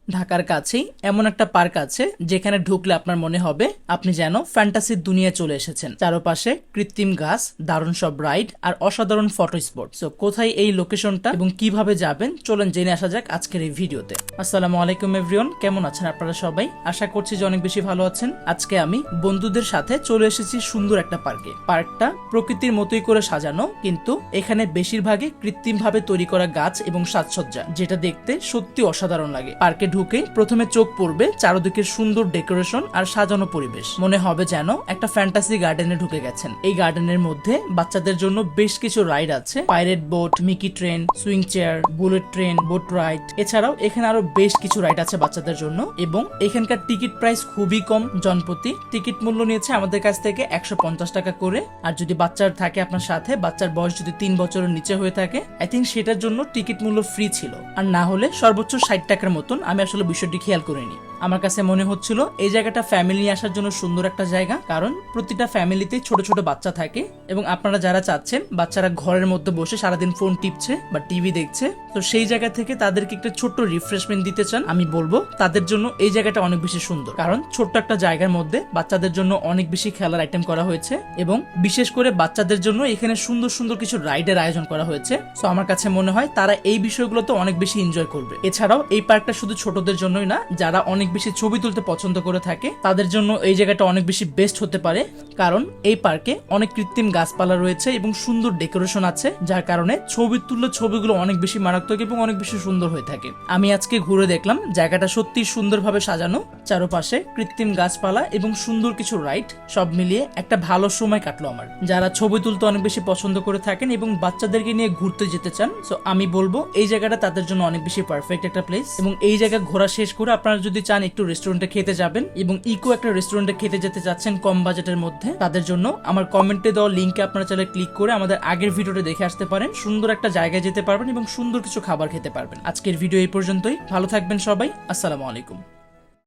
ঢাকার কাছেই এমন একটা পার্ক আছে যেখানে ঢুকলে আপনার মনে হবে আপনি যেন ফ্যান্টাসির দুনিয়ায় চলে এসেছেন। চারপাশে কৃত্রিম গাছ, দারুণ সব রাইড আর অসাধারণ ফটো স্পট। সো কোথায় এই লোকেশনটা এবং কিভাবে যাবেন চলেন জেনে আসা যাক আজকের এই ভিডিওতে। আসসালামু আলাইকুম এভরিওয়ান, কেমন আছেন আপনারা সবাই? আশা করছি যে অনেক বেশি ভালো আছেন। আজকে আমি বন্ধুদের সাথে চলে এসেছি সুন্দর একটা পার্কে। পার্কটা প্রকৃতির মতোই করে সাজানো, কিন্তু এখানে বেশিরভাগই কৃত্রিম ভাবে তৈরি করা গাছ এবং সাজসজ্জা, যেটা দেখতে সত্যি অসাধারণ লাগে। পার্কে ঢুকে প্রথমে চোখ পড়বে চারদিকের সুন্দর ডেকোরেশন আর সাজানো পরিবেশ। মনে হবে যেন একটা ফ্যান্টাসি গার্ডেনে ঢুকে গেছেন। এই গার্ডেনের মধ্যে বাচ্চাদের জন্য বেশ কিছু রাইড আছে, pirate boat, Mickey train, swing chair, bullet train, boat ride. এছাড়াও এখানে আরো বেশ কিছু রাইড আছে বাচ্চাদের জন্য, এবং এখানকার টিকিট প্রাইস খুবই কম। জনপ্রতি টিকিট মূল্য নিয়েছে আমাদের কাছ থেকে 150 টাকা করে। আর যদি বাচ্চার থাকে আপনার সাথে, বাচ্চার বয়স যদি 3 বছরের নিচে হয়ে থাকে, আই থিঙ্ক সেটার জন্য টিকিট মূল্য ফ্রি ছিল। আর না হলে সর্বোচ্চ 60 টাকার মতন। আমি আসলে বিষয়টি খেয়াল করিনি। আমার কাছে মনে হচ্ছিল এই জায়গাটা ফ্যামিলি নিয়ে আসার জন্য সুন্দর একটা জায়গা, কারণ প্রতিটা ফ্যামিলিতে ছোট ছোট বাচ্চা থাকে, এবং আপনারা যারা চাচ্ছেন বাচ্চারা ঘরের মধ্যে বসে সারাদিন ফোন টিপছে বা টিভি দেখছে, তো সেই জায়গা থেকে তাদেরকে একটা ছোট্ট রিফ্রেশমেন্ট দিতে চান, আমি বলবো তাদের জন্য এই জায়গাটা অনেক বেশি সুন্দর। কারণ ছোট্ট একটা জায়গার মধ্যে বাচ্চাদের জন্য অনেক বেশি খেলার আইটেম করা হয়েছে, এবং বিশেষ করে বাচ্চাদের জন্য এখানে সুন্দর সুন্দর কিছু রাইডের আয়োজন করা হয়েছে। সো আমার কাছে মনে হয় তারা এই বিষয়গুলোতে অনেক বেশি এনজয় করবে। এছাড়াও এই পার্কটা শুধু ছোটদের জন্যই না, যারা অনেক বেশি ছবি তুলতে পছন্দ করে থাকে তাদের জন্য এই জায়গাটা অনেক বেশি বেস্ট হতে পারে। কারণ এই পার্কে অনেক কৃত্রিম গাছপালা রয়েছে এবং সুন্দর ডেকোরেশন আছে, যার কারণে ছবি তুললে ছবিগুলো অনেক বেশি মারাত্মক এবং অনেক বেশি সুন্দর হয়ে থাকে। আমি আজকে ঘুরে দেখলাম জায়গাটা সত্যি সুন্দরভাবে সাজানো, চারপাশে কৃত্রিম গাছপালা এবং সুন্দর কিছু রাইড, সব মিলিয়ে একটা ভালো সময় কাটলো আমার। যারা ছবি তুলতে অনেক বেশি পছন্দ করে থাকেন এবং বাচ্চাদেরকে নিয়ে ঘুরতে যেতে চান, সো আমি বলবো এই জায়গাটা তাদের জন্য অনেক বেশি পারফেক্ট একটা প্লেস। এবং এই জায়গা ঘোরা শেষ করে আপনারা যদি চান একটু রেস্টুরেন্টে খেতে যাবেন এবং ইকো একটা রেস্টুরেন্টে খেতে যেতে চাচ্ছেন কম বাজেটের মধ্যে, তাদের জন্য আমার কমেন্টে দেওয়া লিঙ্কে আপনারা চাইলে ক্লিক করে আমাদের আগের ভিডিওটা দেখে আসতে পারেন। সুন্দর একটা জায়গায় যেতে পারবেন এবং সুন্দর কিছু খাবার খেতে পারবেন। আজকের ভিডিও এই পর্যন্তই। ভালো থাকবেন সবাই। আসসালামু আলাইকুম।